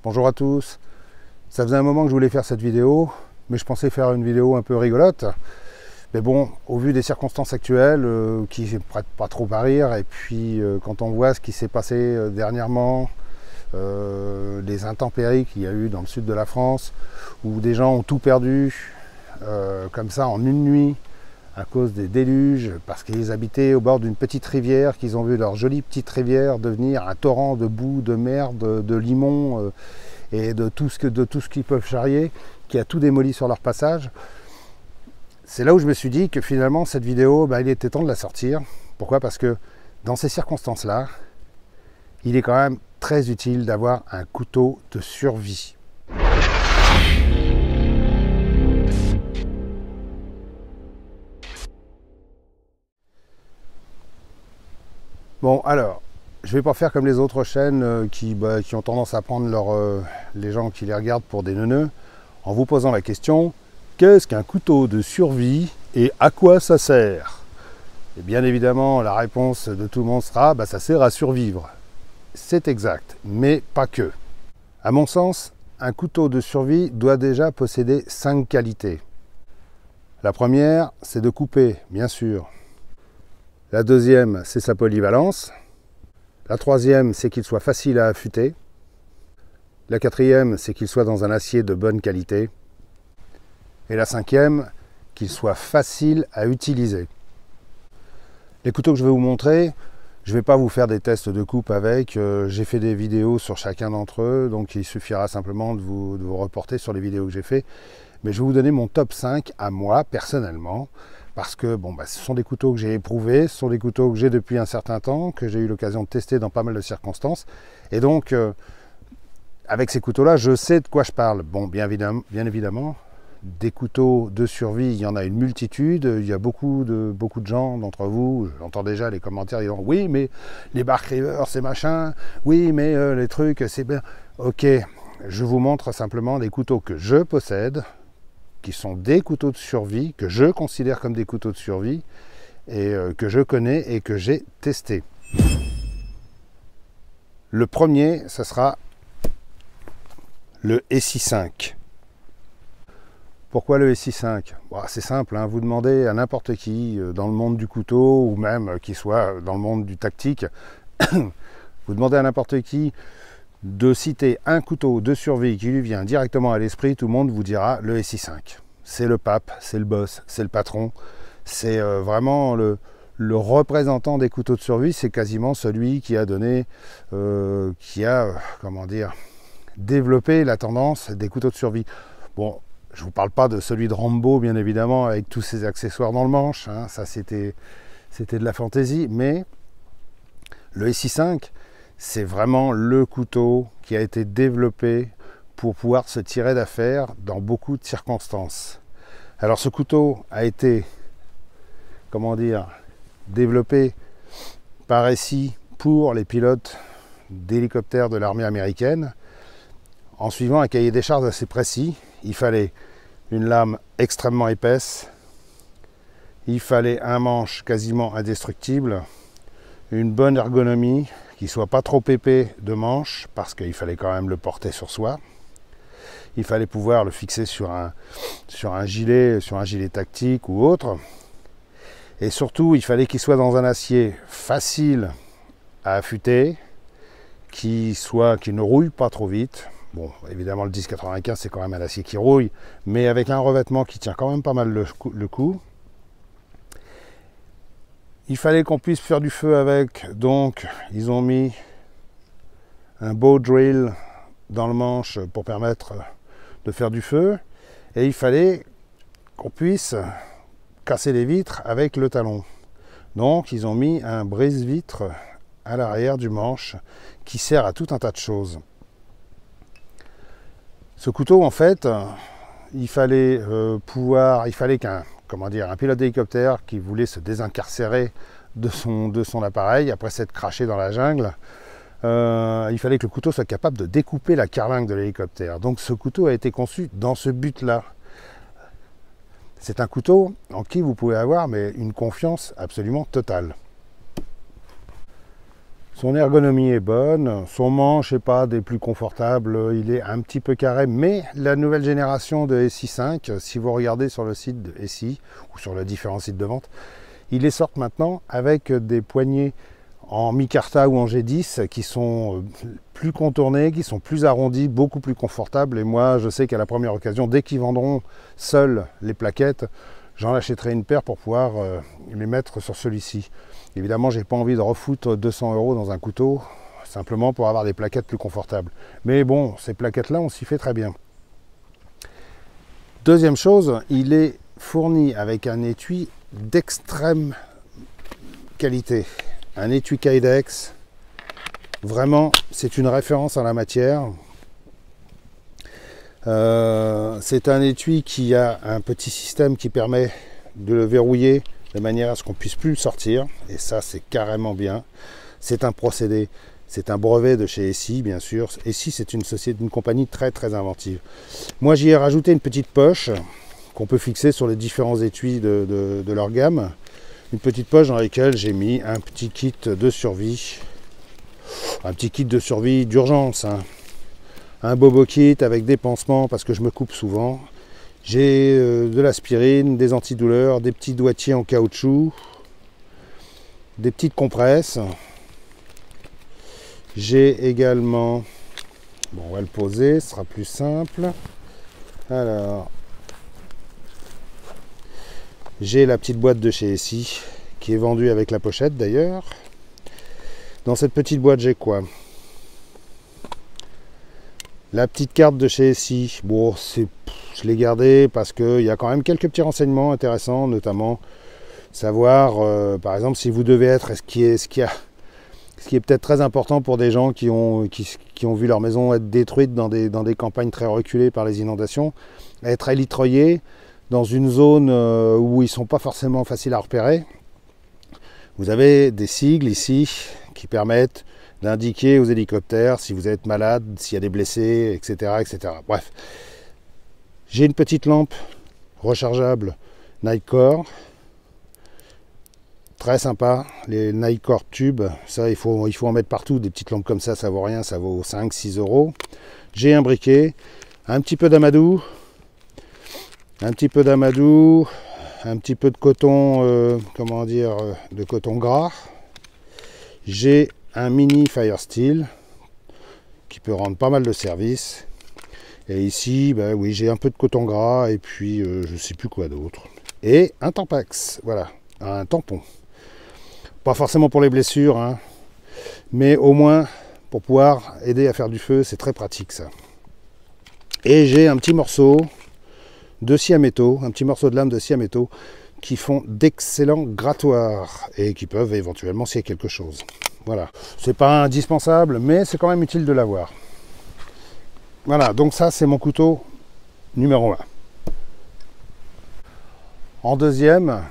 Bonjour à tous. Ça faisait un moment que je voulais faire cette vidéo, mais je pensais faire une vidéo un peu rigolote. Mais bon, au vu des circonstances actuelles, qui ne prêtent pas trop à rire, et puis quand on voit ce qui s'est passé dernièrement, les intempéries qu'il y a eu dans le sud de la France, où des gens ont tout perdu, comme ça en une nuit, à cause des déluges, parce qu'ils habitaient au bord d'une petite rivière, qu'ils ont vu leur jolie petite rivière devenir un torrent de boue, de merde, de limon et de tout ce qu'ils peuvent charrier, qui a tout démoli sur leur passage. C'est là où je me suis dit que finalement cette vidéo, il était temps de la sortir. Pourquoi? Parce que dans ces circonstances-là, il est quand même très utile d'avoir un couteau de survie. Bon, alors, je ne vais pas faire comme les autres chaînes qui ont tendance à prendre les gens qui les regardent pour des neuneux, en vous posant la question, qu'est-ce qu'un couteau de survie et à quoi ça sert? Et bien évidemment, la réponse de tout le monde sera, ça sert à survivre. C'est exact, mais pas que. À mon sens, un couteau de survie doit déjà posséder 5 qualités. La première, c'est de couper, bien sûr. La deuxième, c'est sa polyvalence. La troisième, c'est qu'il soit facile à affûter. La quatrième, c'est qu'il soit dans un acier de bonne qualité. Et la cinquième, qu'il soit facile à utiliser. Les couteaux que je vais vous montrer, je ne vais pas vous faire des tests de coupe avec. J'ai fait des vidéos sur chacun d'entre eux, donc il suffira simplement de vous reporter sur les vidéos que j'ai fait. Mais je vais vous donner mon top 5 à moi, personnellement. Parce que ce sont des couteaux que j'ai éprouvés, ce sont des couteaux que j'ai depuis un certain temps, que j'ai eu l'occasion de tester dans pas mal de circonstances. Et donc, avec ces couteaux-là, je sais de quoi je parle. Bon, bien évidemment, des couteaux de survie, il y en a une multitude. Il y a beaucoup de gens d'entre vous, j'entends déjà les commentaires disant « Oui, mais les Bark River, c'est machin. Oui, mais les trucs, c'est bien. » Ok, je vous montre simplement les couteaux que je possède, qui sont des couteaux de survie, que je considère comme des couteaux de survie, et que je connais et que j'ai testé. Le premier, ce sera le SI5. Pourquoi le SI5? C'est simple, vous demandez à n'importe qui, dans le monde du couteau, ou même qui soit dans le monde du tactique, vous demandez à n'importe qui de citer un couteau de survie qui lui vient directement à l'esprit, tout le monde vous dira le SI5. C'est le pape, c'est le boss, c'est le patron, c'est vraiment le représentant des couteaux de survie, c'est quasiment celui qui a donné, développé la tendance des couteaux de survie. Bon, je ne vous parle pas de celui de Rambo, bien évidemment, avec tous ses accessoires dans le manche, ça c'était de la fantaisie, mais le SI5, c'est vraiment le couteau qui a été développé pour pouvoir se tirer d'affaire dans beaucoup de circonstances. Alors ce couteau a été, développé par SI pour les pilotes d'hélicoptères de l'armée américaine, en suivant un cahier des charges assez précis. Il fallait une lame extrêmement épaisse, il fallait un manche quasiment indestructible, une bonne ergonomie, qui ne soit pas trop épais de manche, parce qu'il fallait quand même le porter sur soi. Il fallait pouvoir le fixer sur un gilet tactique ou autre. Et surtout, il fallait qu'il soit dans un acier facile à affûter, qui ne rouille pas trop vite. Bon, évidemment, le 1095, c'est quand même un acier qui rouille, mais avec un revêtement qui tient quand même pas mal le coup. Il fallait qu'on puisse faire du feu avec, donc ils ont mis un bow drill dans le manche pour permettre de faire du feu, et il fallait qu'on puisse casser les vitres avec le talon. Donc ils ont mis un brise-vitre à l'arrière du manche qui sert à tout un tas de choses. Ce couteau, en fait, il fallait qu'un pilote d'hélicoptère qui voulait se désincarcérer de son appareil après s'être craché dans la jungle, il fallait que le couteau soit capable de découper la carlingue de l'hélicoptère. Donc ce couteau a été conçu dans ce but-là. C'est un couteau en qui vous pouvez avoir une confiance absolument totale. Son ergonomie est bonne, son manche n'est pas des plus confortables, il est un petit peu carré, mais la nouvelle génération de SI 5, si vous regardez sur le site de SI ou sur les différents sites de vente, ils les sortent maintenant avec des poignées en micarta ou en G10 qui sont plus contournés, qui sont plus arrondis, beaucoup plus confortables. Et moi, je sais qu'à la première occasion, dès qu'ils vendront seuls les plaquettes, j'en achèterai une paire pour pouvoir les mettre sur celui-ci. Évidemment, j'ai pas envie de refoutre 200 € dans un couteau, simplement pour avoir des plaquettes plus confortables. Mais bon, ces plaquettes-là, on s'y fait très bien. Deuxième chose, il est fourni avec un étui d'extrême qualité. Un étui Kydex, vraiment, c'est une référence en la matière. C'est un étui qui a un petit système qui permet de le verrouiller de manière à ce qu'on ne puisse plus le sortir. Et ça, c'est carrément bien. C'est un procédé, c'est un brevet de chez SI, bien sûr. SI, c'est une société, une compagnie très très inventive. Moi, j'y ai rajouté une petite poche qu'on peut fixer sur les différents étuis de leur gamme. Une petite poche dans laquelle j'ai mis un petit kit de survie. Un petit kit de survie d'urgence. Hein. Un bobo kit avec des pansements parce que je me coupe souvent. J'ai de l'aspirine, des antidouleurs, des petits doigtiers en caoutchouc, des petites compresses. J'ai également, bon, on va le poser, ce sera plus simple. Alors, j'ai la petite boîte de chez SI qui est vendue avec la pochette d'ailleurs. Dans cette petite boîte, j'ai quoi? La petite carte de chez SI. Bon, je l'ai gardée parce qu'il y a quand même quelques petits renseignements intéressants, notamment savoir, par exemple, si vous devez être, ce qui est peut-être très important pour des gens qui ont vu leur maison être détruite dans des campagnes très reculées par les inondations, être élitroyé dans une zone où ils ne sont pas forcément faciles à repérer. Vous avez des sigles ici qui permettent d'indiquer aux hélicoptères si vous êtes malade, s'il y a des blessés, etc., etc. Bref, j'ai une petite lampe rechargeable Nightcore, très sympa, les Nightcore tubes, ça il faut en mettre partout, des petites lampes comme ça vaut rien, ça vaut 5-6 €. J'ai un briquet, un petit peu d'amadou, un petit peu de coton, de coton gras. J'ai un mini Fire Steel qui peut rendre pas mal de service. Et ici, ben oui, j'ai un peu de coton gras et puis je sais plus quoi d'autre. Et un Tampax, voilà, un tampon. Pas forcément pour les blessures, hein, mais au moins pour pouvoir aider à faire du feu, c'est très pratique ça. Et j'ai un petit morceau de scie à métaux, un petit morceau de lame de scie à métaux qui font d'excellents grattoirs et qui peuvent éventuellement scier quelque chose. Voilà, c'est pas indispensable, mais c'est quand même utile de l'avoir. Voilà, donc ça c'est mon couteau numéro 1. En deuxième,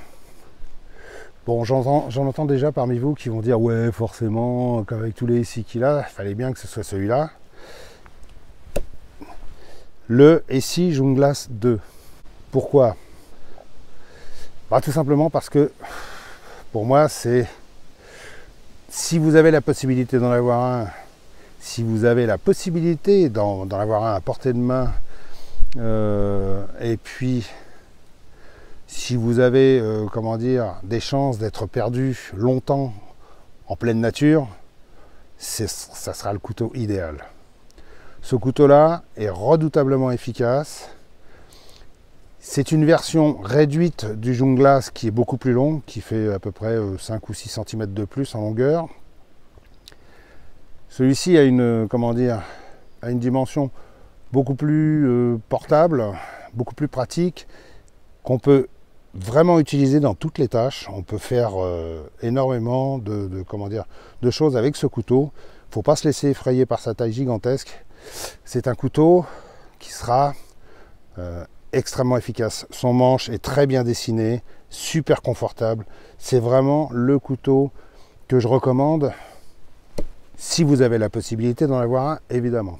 bon, j'en entends déjà parmi vous qui vont dire ouais, forcément, qu'avec tous les SI qu'il a, il fallait bien que ce soit celui-là. Le SI Junglass 2. Pourquoi? Bah, tout simplement parce que pour moi c'est, si vous avez la possibilité d'en avoir un, si vous avez la possibilité d'en avoir un à portée de main, et puis si vous avez des chances d'être perdu longtemps en pleine nature, ça sera le couteau idéal. Ce couteau-là est redoutablement efficace. C'est une version réduite du Junglass qui est beaucoup plus long, qui fait à peu près 5 ou 6 cm de plus en longueur. Celui-ci a une dimension beaucoup plus portable, beaucoup plus pratique, qu'on peut vraiment utiliser dans toutes les tâches. On peut faire énormément de choses avec ce couteau. Il ne faut pas se laisser effrayer par sa taille gigantesque. C'est un couteau qui sera extrêmement efficace. Son manche est très bien dessiné, super confortable. C'est vraiment le couteau que je recommande si vous avez la possibilité d'en avoir un, évidemment.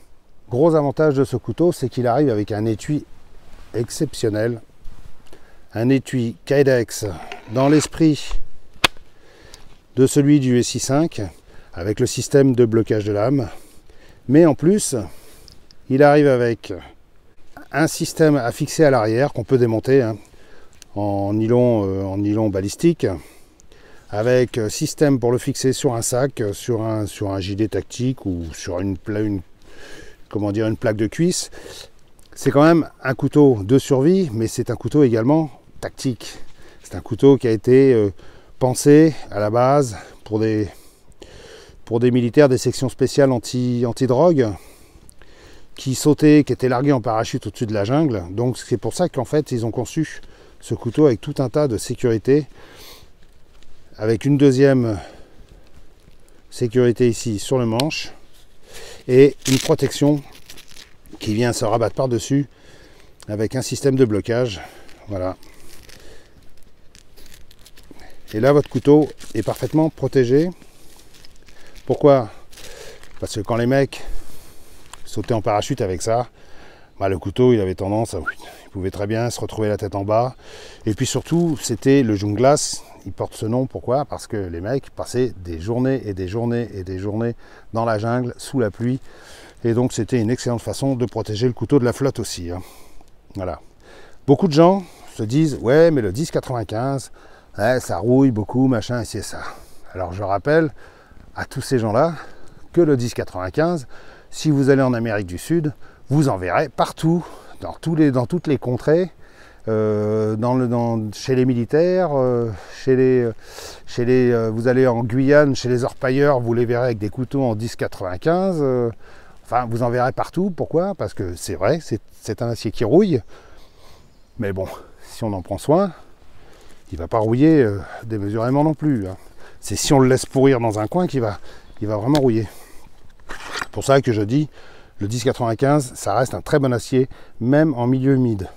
Gros avantage de ce couteau, c'est qu'il arrive avec un étui exceptionnel. Un étui Kydex dans l'esprit de celui du SI 5, avec le système de blocage de lame. Mais en plus, il arrive avec un système à fixer à l'arrière qu'on peut démonter hein, en nylon balistique, avec système pour le fixer sur un sac, sur un gilet tactique ou sur une plaque de cuisse. C'est quand même un couteau de survie, mais c'est un couteau également tactique. C'est un couteau qui a été pensé à la base pour des militaires des sections spéciales anti-drogue qui sautaient, qui étaient largués en parachute au-dessus de la jungle. Donc c'est pour ça qu'en fait ils ont conçu ce couteau avec tout un tas de sécurité, avec une deuxième sécurité ici sur le manche et une protection qui vient se rabattre par-dessus avec un système de blocage. Voilà. Et là votre couteau est parfaitement protégé. Pourquoi? Parce que quand les mecs sautaient en parachute avec ça, bah le couteau il avait tendance à... Il pouvait très bien se retrouver la tête en bas. Et puis surtout, c'était le Junglas. Il porte ce nom, pourquoi? Parce que les mecs passaient des journées et des journées et des journées dans la jungle, sous la pluie. Et donc c'était une excellente façon de protéger le couteau de la flotte aussi. Hein. Voilà. Beaucoup de gens se disent, ouais mais le 10,95, ouais, ça rouille beaucoup, machin, et c'est ça. Alors je rappelle à tous ces gens-là que le 10,95, si vous allez en Amérique du Sud, vous en verrez partout, dans toutes les contrées, chez les militaires, vous allez en Guyane, chez les orpailleurs, vous les verrez avec des couteaux en 10,95. Enfin, vous en verrez partout. Pourquoi? Parce que c'est vrai, c'est un acier qui rouille. Mais bon, si on en prend soin, il ne va pas rouiller démesurément non plus. Hein. C'est si on le laisse pourrir dans un coin qu'il va vraiment rouiller. C'est pour ça que je dis, le 10,95, ça reste un très bon acier, même en milieu humide.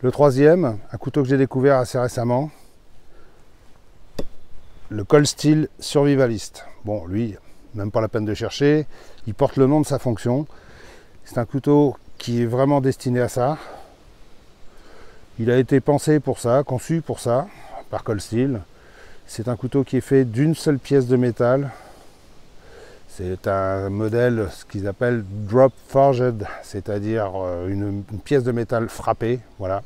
Le troisième, un couteau que j'ai découvert assez récemment, le Cold Steel Survivalist. Bon, lui, même pas la peine de chercher, il porte le nom de sa fonction. C'est un couteau qui est vraiment destiné à ça. Il a été pensé pour ça, conçu pour ça, par Cold Steel. C'est un couteau qui est fait d'une seule pièce de métal. C'est un modèle, ce qu'ils appellent drop forged, c'est-à-dire une pièce de métal frappée. Voilà.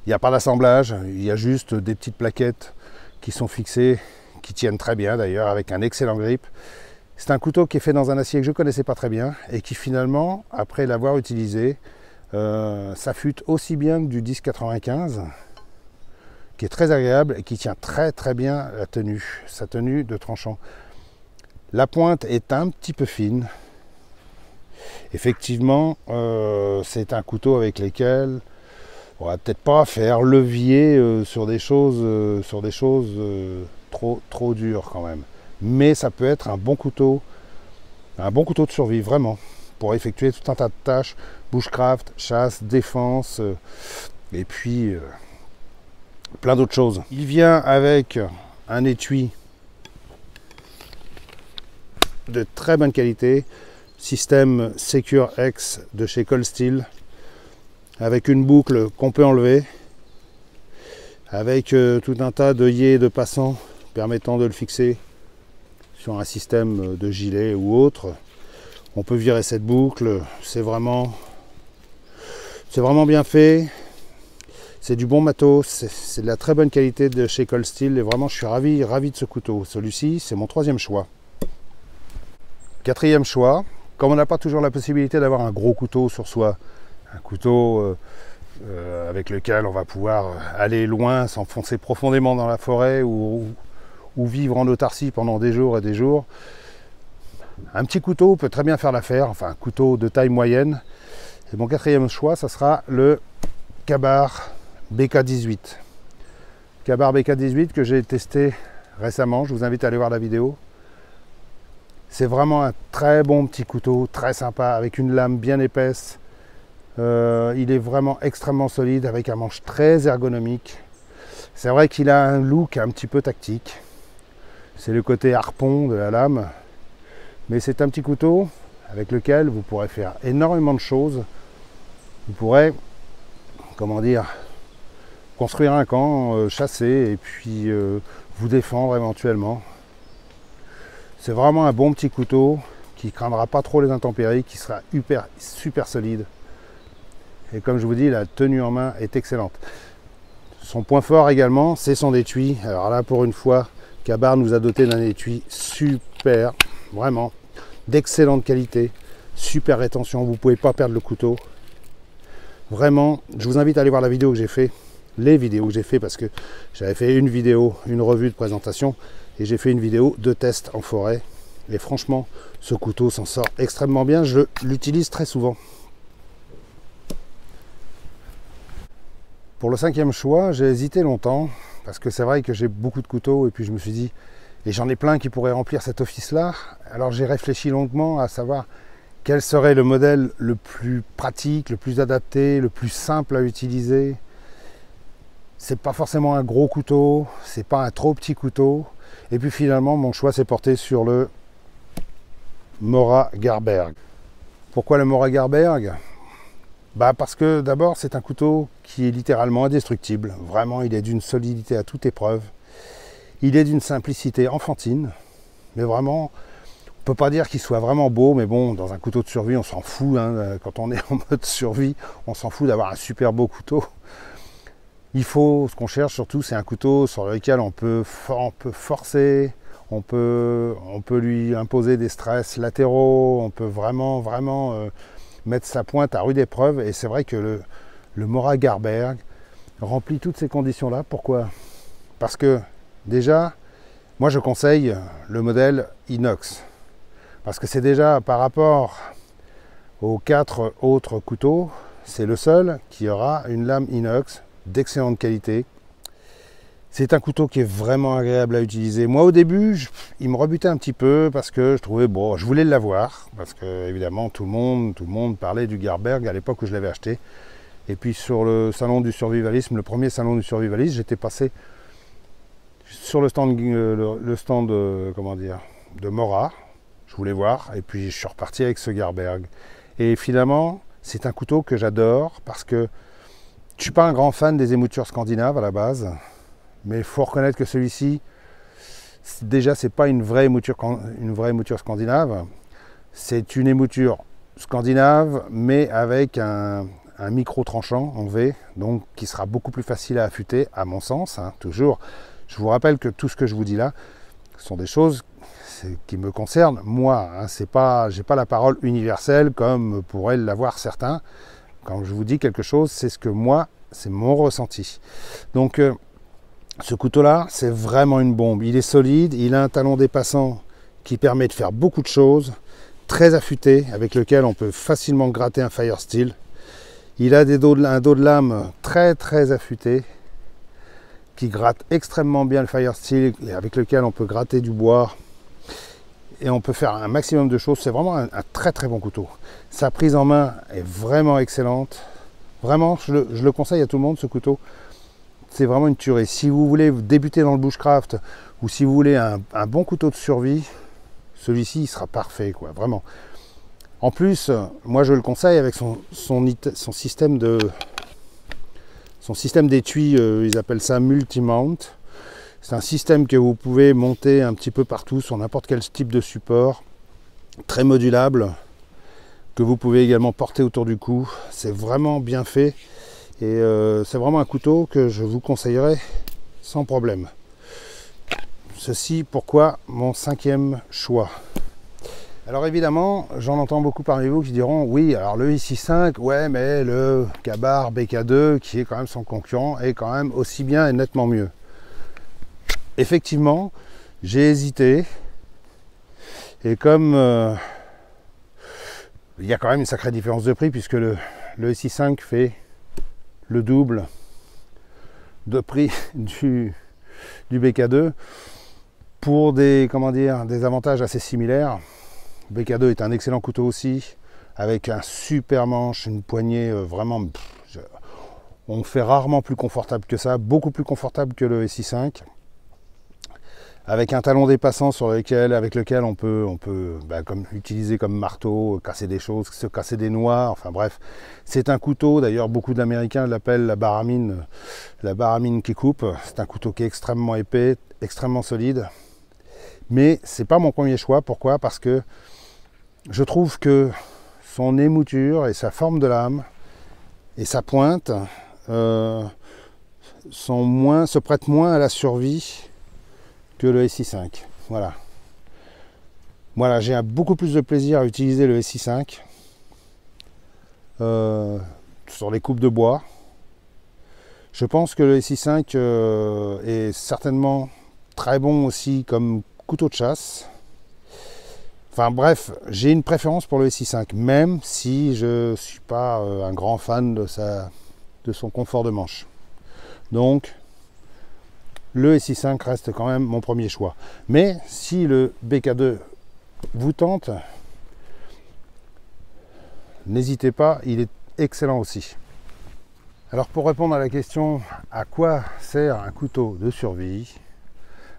Il n'y a pas d'assemblage, il y a juste des petites plaquettes qui sont fixées, qui tiennent très bien d'ailleurs, avec un excellent grip. C'est un couteau qui est fait dans un acier que je ne connaissais pas très bien et qui finalement, après l'avoir utilisé, s'affûte aussi bien que du 10,95, qui est très agréable et qui tient très très bien la tenue, sa tenue de tranchant. La pointe est un petit peu fine. Effectivement, c'est un couteau avec lesquels on va peut-être pas faire levier sur des choses trop dures quand même. Mais ça peut être un bon couteau de survie, vraiment, pour effectuer tout un tas de tâches, bushcraft, chasse, défense, et puis plein d'autres choses. Il vient avec un étui de très bonne qualité, système Secure X de chez Cold Steel, avec une boucle qu'on peut enlever, avec tout un tas d'œillets et de passants permettant de le fixer sur un système de gilet ou autre. On peut virer cette boucle, c'est vraiment bien fait, c'est du bon matos, c'est de la très bonne qualité de chez Cold Steel et vraiment je suis ravi de ce couteau. Celui-ci c'est mon troisième choix. Quatrième choix, comme on n'a pas toujours la possibilité d'avoir un gros couteau sur soi, un couteau avec lequel on va pouvoir aller loin, s'enfoncer profondément dans la forêt ou vivre en autarcie pendant des jours et des jours, un petit couteau peut très bien faire l'affaire, enfin un couteau de taille moyenne. Et mon quatrième choix, ça sera le Ka-Bar BK18. Ka-Bar BK18 que j'ai testé récemment, je vous invite à aller voir la vidéo. C'est vraiment un très bon petit couteau, très sympa, avec une lame bien épaisse. Il est vraiment extrêmement solide, avec un manche très ergonomique. C'est vrai qu'il a un look un petit peu tactique. C'est le côté harpon de la lame. Mais c'est un petit couteau avec lequel vous pourrez faire énormément de choses. Vous pourrez, comment dire, construire un camp, chasser et puis vous défendre éventuellement. C'est vraiment un bon petit couteau qui ne craindra pas trop les intempéries, qui sera super solide. Et comme je vous dis, la tenue en main est excellente. Son point fort également, c'est son étui. Alors là, pour une fois, Ka-Bar nous a doté d'un étui super, vraiment d'excellente qualité, super rétention, vous ne pouvez pas perdre le couteau. Vraiment, je vous invite à aller voir la vidéo que j'ai fait, les vidéos que j'ai fait, parce que j'avais fait une vidéo, une revue de présentation, et j'ai fait une vidéo de test en forêt. Et franchement, ce couteau s'en sort extrêmement bien, je l'utilise très souvent. Pour le 5e choix, j'ai hésité longtemps, parce que c'est vrai que j'ai beaucoup de couteaux, et puis je me suis dit, et j'en ai plein qui pourraient remplir cet office-là. Alors j'ai réfléchi longuement à savoir quel serait le modèle le plus pratique, le plus adapté, le plus simple à utiliser. C'est pas forcément un gros couteau, c'est pas un trop petit couteau. Et puis finalement, mon choix s'est porté sur le Mora Garberg. Pourquoi le Mora Garberg? Parce que d'abord, c'est un couteau qui est littéralement indestructible. Vraiment, il est d'une solidité à toute épreuve. Il est d'une simplicité enfantine. Mais vraiment, on ne peut pas dire qu'il soit vraiment beau. Mais bon, dans un couteau de survie, on s'en fout. Hein. Quand on est en mode survie, on s'en fout d'avoir un super beau couteau. Ce qu'on cherche surtout, c'est un couteau sur lequel on peut forcer. On peut lui imposer des stress latéraux. On peut vraiment mettre sa pointe à rude épreuve, et c'est vrai que le Mora Garberg remplit toutes ces conditions-là. Pourquoi? Parce que déjà, moi je conseille le modèle inox, parce que c'est déjà par rapport aux 4 autres couteaux, c'est le seul qui aura une lame inox d'excellente qualité. C'est un couteau qui est vraiment agréable à utiliser. Moi au début, il me rebutait un petit peu parce que je trouvais, je voulais l'avoir, parce que évidemment tout le monde parlait du Garberg à l'époque où je l'avais acheté. Et puis sur le salon du survivalisme, le premier salon du survivalisme, j'étais passé sur le stand, de Mora. Je voulais voir, et puis je suis reparti avec ce Garberg. Et finalement, c'est un couteau que j'adore parce que je ne suis pas un grand fan des émoutures scandinaves à la base. Mais il faut reconnaître que celui-ci, déjà, c'est pas une vraie émouture scandinave. C'est une émouture scandinave, mais avec un micro tranchant en V, donc qui sera beaucoup plus facile à affûter, à mon sens. Hein, toujours, je vous rappelle que tout ce que je vous dis là, sont des choses qui me concernent moi. Hein, j'ai pas la parole universelle comme pourraient l'avoir certains. Quand je vous dis quelque chose, c'est ce que moi, c'est mon ressenti. Donc ce couteau-là, c'est vraiment une bombe. Il est solide, il a un talon dépassant qui permet de faire beaucoup de choses, très affûté, avec lequel on peut facilement gratter un fire steel. Il a un dos de lame très affûté, qui gratte extrêmement bien le fire steel, et avec lequel on peut gratter du bois. Et on peut faire un maximum de choses. C'est vraiment un très bon couteau. Sa prise en main est vraiment excellente. Vraiment, je le conseille à tout le monde, ce couteau. C'est vraiment une tuerie. Si vous voulez débuter dans le bushcraft ou si vous voulez un bon couteau de survie, celui-ci il sera parfait, quoi, vraiment. En plus, moi je le conseille avec son système d'étui, ils appellent ça multi-mount. C'est un système que vous pouvez monter un petit peu partout sur n'importe quel type de support, très modulable, que vous pouvez également porter autour du cou. C'est vraiment bien fait. Et c'est vraiment un couteau que je vous conseillerais sans problème. Ceci pourquoi mon 5e choix. Alors évidemment, j'en entends beaucoup parmi vous qui diront oui, alors le i6-5, ouais, mais le Ka-Bar BK2, qui est quand même son concurrent, est quand même aussi bien et nettement mieux. Effectivement, j'ai hésité. Et comme il y a quand même une sacrée différence de prix, puisque le i6-5 fait le double de prix du BK2 pour des avantages assez similaires. BK2 est un excellent couteau aussi, avec un super manche, une poignée vraiment, on fait rarement plus confortable que ça, beaucoup plus confortable que le SI5, avec un talon dépassant avec lequel on peut utiliser comme marteau, casser des choses, se casser des noix, enfin bref. C'est un couteau, d'ailleurs beaucoup d'Américains l'appellent la baramine qui coupe. C'est un couteau qui est extrêmement épais, extrêmement solide. Mais c'est pas mon premier choix. Pourquoi? Parce que je trouve que son émouture et sa forme de lame et sa pointe se prêtent moins à la survie que le SI5. Voilà. Voilà, j'ai beaucoup plus de plaisir à utiliser le SI5 sur les coupes de bois. Je pense que le SI5 est certainement très bon aussi comme couteau de chasse. Enfin bref, j'ai une préférence pour le SI5, même si je ne suis pas un grand fan de son confort de manche. Donc, le SI5 reste quand même mon premier choix. Mais si le BK2 vous tente, n'hésitez pas, il est excellent aussi. Alors pour répondre à la question à quoi sert un couteau de survie,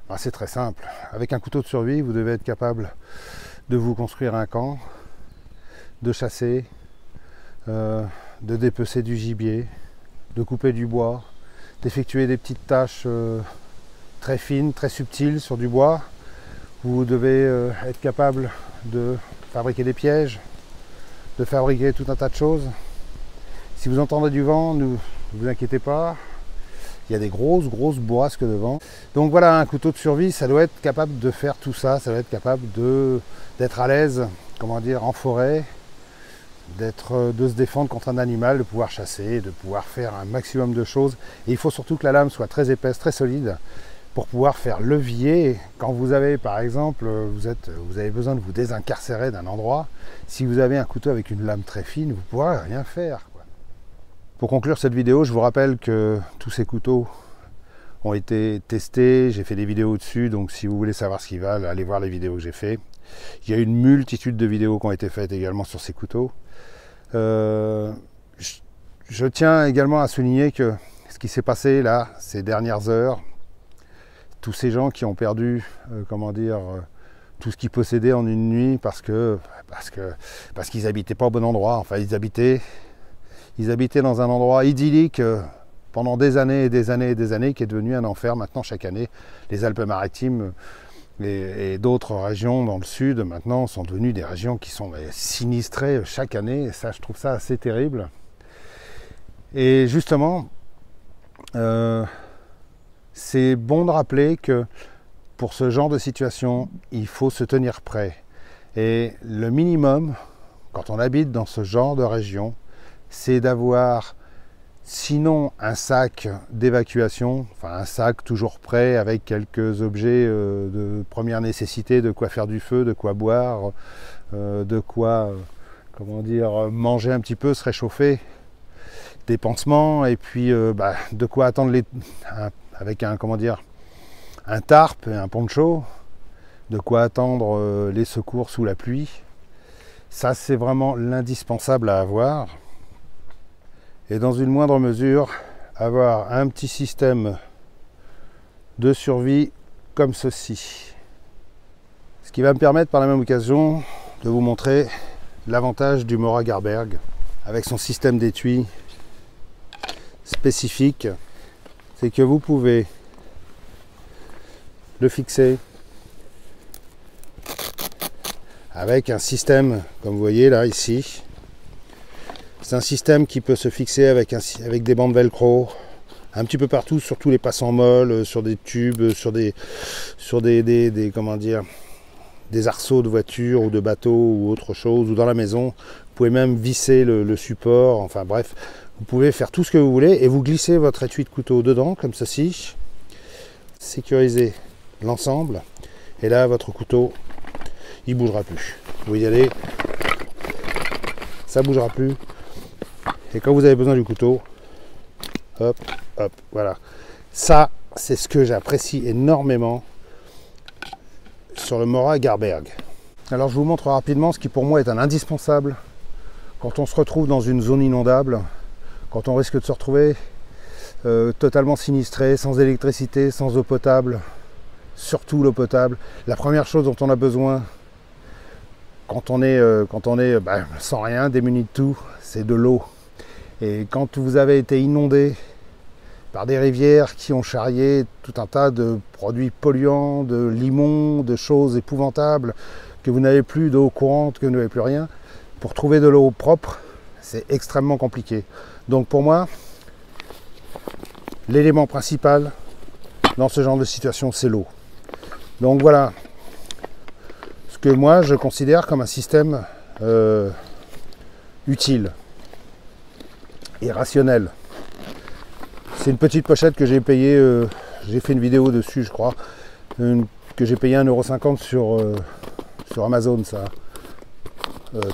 ben c'est très simple. Avec un couteau de survie, vous devez être capable de vous construire un camp, de chasser, de dépecer du gibier, de couper du bois, d'effectuer des petites tâches très fines, très subtiles sur du bois. Vous devez être capable de fabriquer des pièges, de fabriquer tout un tas de choses. Si vous entendez du vent, ne vous inquiétez pas, il y a des grosses bourrasques de vent. Donc voilà, un couteau de survie, ça doit être capable de faire tout ça, ça doit être capable d'être à l'aise, comment dire, en forêt, de se défendre contre un animal, de pouvoir chasser, de pouvoir faire un maximum de choses. Et il faut surtout que la lame soit très épaisse, très solide, pour pouvoir faire levier. Quand vous avez, par exemple, vous avez besoin de vous désincarcérer d'un endroit, si vous avez un couteau avec une lame très fine, vous ne pourrez rien faire, quoi. Pour conclure cette vidéo, je vous rappelle que tous ces couteaux ont été testés, j'ai fait des vidéos dessus, donc si vous voulez savoir ce qu'ils valent, allez voir les vidéos que j'ai fait. Il y a une multitude de vidéos qui ont été faites également sur ces couteaux. Je tiens également à souligner que ce qui s'est passé là, ces dernières heures, tous ces gens qui ont perdu, tout ce qu'ils possédaient en une nuit parce qu'ils n'habitaient pas au bon endroit. Enfin, ils habitaient dans un endroit idyllique pendant des années et des années et des années, qui est devenu un enfer maintenant chaque année. Les Alpes-Maritimes et d'autres régions dans le sud maintenant sont devenues des régions qui sont sinistrées chaque année. Et ça, je trouve ça assez terrible. Et justement, c'est bon de rappeler que pour ce genre de situation, il faut se tenir prêt. Et le minimum, quand on habite dans ce genre de région, c'est d'avoir sinon un sac d'évacuation, enfin un sac toujours prêt avec quelques objets de première nécessité, de quoi faire du feu, de quoi boire, de quoi manger un petit peu, se réchauffer, des pansements, et puis de quoi attendre avec un tarp et un poncho, de quoi attendre les secours sous la pluie. Ça, c'est vraiment l'indispensable à avoir. Et dans une moindre mesure, avoir un petit système de survie comme ceci. Ce qui va me permettre par la même occasion de vous montrer l'avantage du Mora Garberg avec son système d'étui spécifique. C'est que vous pouvez le fixer avec un système, comme vous voyez là, ici. C'est un système qui peut se fixer avec des bandes velcro un petit peu partout, sur tous les passants molles, sur des tubes, sur des arceaux de voiture ou de bateau ou autre chose, ou dans la maison. Vous pouvez même visser le support, enfin bref, vous pouvez faire tout ce que vous voulez et vous glissez votre étui de couteau dedans, comme ceci. Sécurisez l'ensemble et là, votre couteau, il ne bougera plus. Vous y allez, ça ne bougera plus. Et quand vous avez besoin du couteau, hop, hop, voilà. Ça, c'est ce que j'apprécie énormément sur le Mora Garberg. Alors je vous montre rapidement ce qui pour moi est un indispensable quand on se retrouve dans une zone inondable, quand on risque de se retrouver totalement sinistré, sans électricité, sans eau potable, surtout l'eau potable. La première chose dont on a besoin quand on est sans rien, démuni de tout, c'est de l'eau. Et quand vous avez été inondé par des rivières qui ont charrié tout un tas de produits polluants, de limons, de choses épouvantables, que vous n'avez plus d'eau courante, que vous n'avez plus rien. Pour trouver de l'eau propre, c'est extrêmement compliqué. Donc pour moi, l'élément principal dans ce genre de situation, c'est l'eau. Donc voilà ce que moi je considère comme un système utile et rationnel. C'est une petite pochette que j'ai payée, j'ai fait une vidéo dessus je crois, que j'ai payé 1,50 € sur Amazon ça.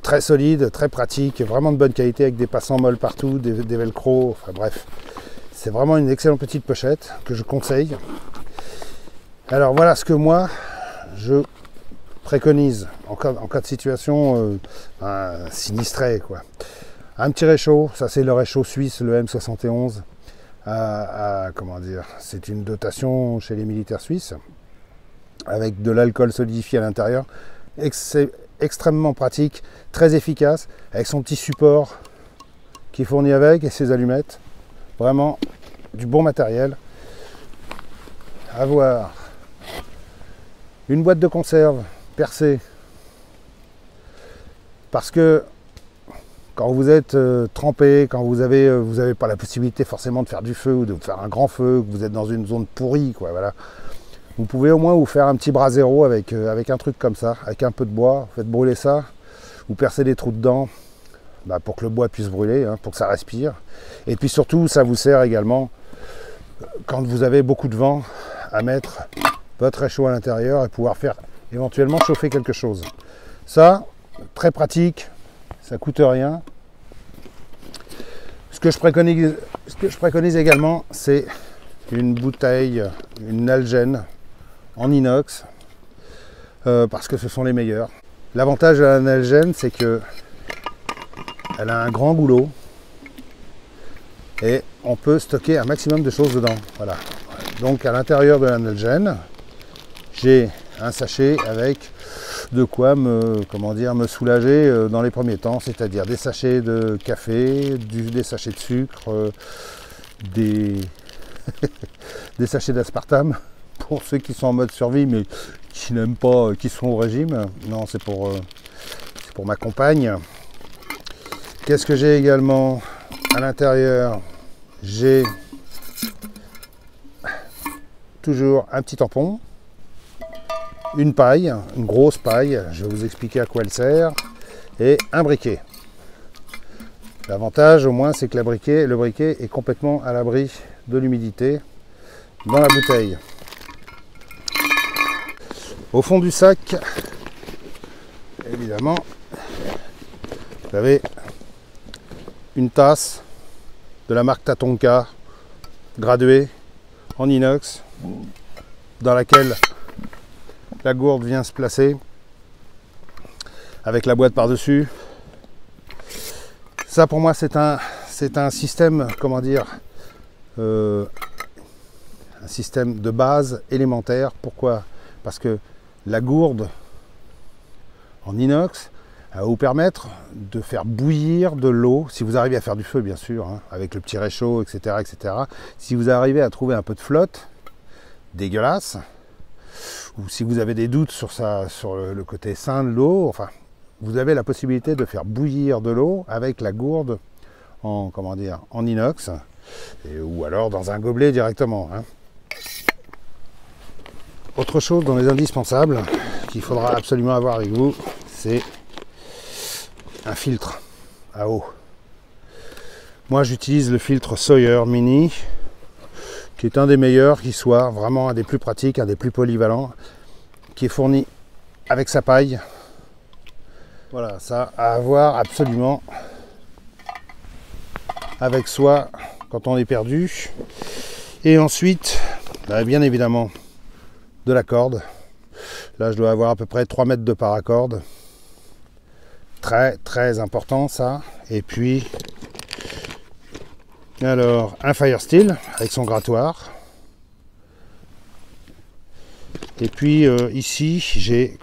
Très solide, très pratique, vraiment de bonne qualité avec des passants molles partout, des velcro, enfin bref. C'est vraiment une excellente petite pochette que je conseille. Alors voilà ce que moi je préconise en cas de situation sinistrée quoi. Un petit réchaud, ça c'est le réchaud suisse, le M71. Comment dire, c'est une dotation chez les militaires suisses avec de l'alcool solidifié à l'intérieur. Extrêmement pratique, très efficace, avec son petit support qui est fourni avec et ses allumettes. Vraiment du bon matériel. Avoir une boîte de conserve percée, parce que quand vous êtes trempé, quand vous avez pas la possibilité forcément de faire du feu ou de faire un grand feu, que vous êtes dans une zone pourrie, quoi, voilà. Vous pouvez au moins vous faire un petit brasero avec un truc comme ça, avec un peu de bois, vous faites brûler ça, vous percez des trous dedans, pour que le bois puisse brûler, pour que ça respire. Et puis surtout, ça vous sert également, quand vous avez beaucoup de vent, à mettre votre réchaud à l'intérieur et pouvoir faire éventuellement chauffer quelque chose. Ça, très pratique, ça coûte rien. Ce que je préconise également, c'est une bouteille, une Nalgene en inox, parce que ce sont les meilleurs. L'avantage de la Nalgene, c'est que elle a un grand goulot et on peut stocker un maximum de choses dedans. Voilà. Donc à l'intérieur de la Nalgene, j'ai un sachet avec de quoi me soulager dans les premiers temps, c'est-à-dire des sachets de café, des sachets de sucre, des sachets d'aspartame pour ceux qui sont en mode survie mais qui n'aiment pas, qui sont au régime. Non, c'est pour ma compagne. Qu'est-ce que j'ai également à l'intérieur? J'ai toujours un petit tampon, une paille, une grosse paille, je vais vous expliquer à quoi elle sert, et un briquet. L'avantage au moins c'est que le briquet est complètement à l'abri de l'humidité dans la bouteille. Au fond du sac, évidemment, vous avez une tasse de la marque Tatonka, graduée en inox, dans laquelle la gourde vient se placer avec la boîte par-dessus. Ça pour moi c'est un système, comment dire, un système de base élémentaire. Pourquoi? Parce que la gourde en inox va vous permettre de faire bouillir de l'eau, si vous arrivez à faire du feu bien sûr, avec le petit réchaud, etc., etc. Si vous arrivez à trouver un peu de flotte, dégueulasse, ou si vous avez des doutes sur le côté sain de l'eau, enfin, vous avez la possibilité de faire bouillir de l'eau avec la gourde en inox, ou alors dans un gobelet directement. Autre chose dans les indispensables qu'il faudra absolument avoir avec vous, c'est un filtre à eau. Moi j'utilise le filtre Sawyer Mini, qui est un des meilleurs qui soit, vraiment un des plus pratiques, un des plus polyvalents, qui est fourni avec sa paille. Voilà, ça à avoir absolument avec soi quand on est perdu. Et ensuite, bien évidemment, de la corde. Là, je dois avoir à peu près 3 mètres de paracorde. Très, très important, ça. Et puis, alors, un Firesteel avec son grattoir. Et puis, ici, j'ai,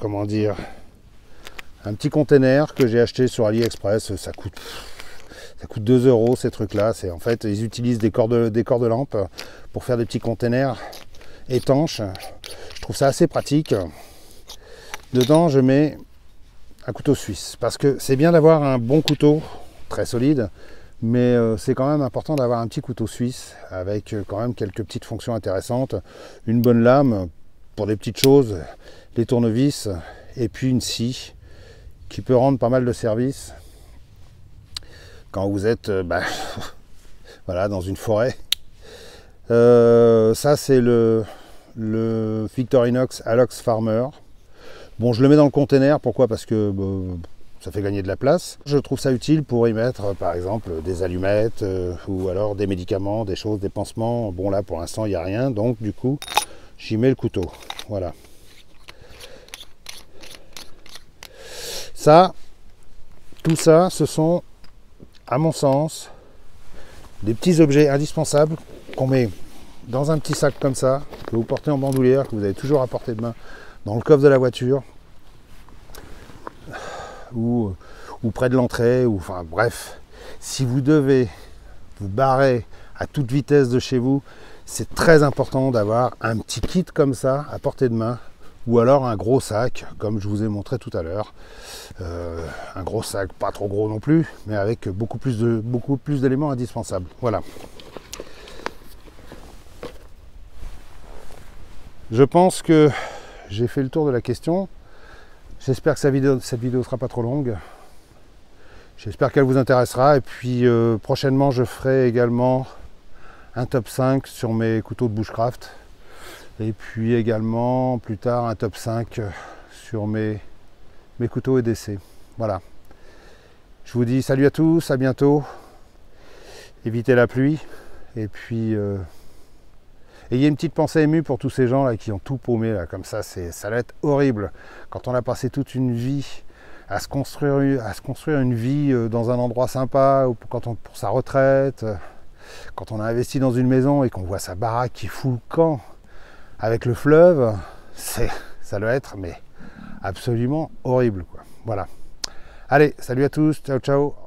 un petit container que j'ai acheté sur AliExpress. Ça Ça coûte 2 € ces trucs-là. En fait, ils utilisent des corps de lampe pour faire des petits containers étanches. Je trouve ça assez pratique. Dedans, je mets un couteau suisse. Parce que c'est bien d'avoir un bon couteau, très solide, mais c'est quand même important d'avoir un petit couteau suisse avec quand même quelques petites fonctions intéressantes. Une bonne lame pour des petites choses, les tournevis, et puis une scie qui peut rendre pas mal de service quand vous êtes voilà, dans une forêt. Ça c'est le Victorinox Alox Farmer. Bon, je le mets dans le container, pourquoi? Parce que ça fait gagner de la place. Je trouve ça utile pour y mettre par exemple des allumettes ou alors des médicaments, des choses, des pansements. Bon, là pour l'instant il n'y a rien, donc du coup j'y mets le couteau. Voilà. Ça, tout ça, ce sont, à mon sens, des petits objets indispensables qu'on met dans un petit sac comme ça, que vous portez en bandoulière, que vous avez toujours à portée de main, dans le coffre de la voiture, ou près de l'entrée, ou enfin bref, si vous devez vous barrer à toute vitesse de chez vous, c'est très important d'avoir un petit kit comme ça à portée de main, ou alors un gros sac, comme je vous ai montré tout à l'heure. Un gros sac, pas trop gros non plus, mais avec beaucoup plus d'éléments indispensables. Voilà. Je pense que j'ai fait le tour de la question. J'espère que cette vidéo ne sera pas trop longue. J'espère qu'elle vous intéressera. Et puis prochainement, je ferai également un top 5 sur mes couteaux de bushcraft. Et puis également, plus tard, un top 5 sur mes couteaux EDC. Voilà. Je vous dis salut à tous, à bientôt. Évitez la pluie. Et puis, ayez une petite pensée émue pour tous ces gens là qui ont tout paumé là, comme ça. Ça va être horrible. Quand on a passé toute une vie à se construire une vie dans un endroit sympa, ou pour sa retraite, quand on a investi dans une maison et qu'on voit sa baraque qui fout le camp avec le fleuve, ça doit être mais absolument horrible, quoi. Voilà. Allez, salut à tous, ciao ciao.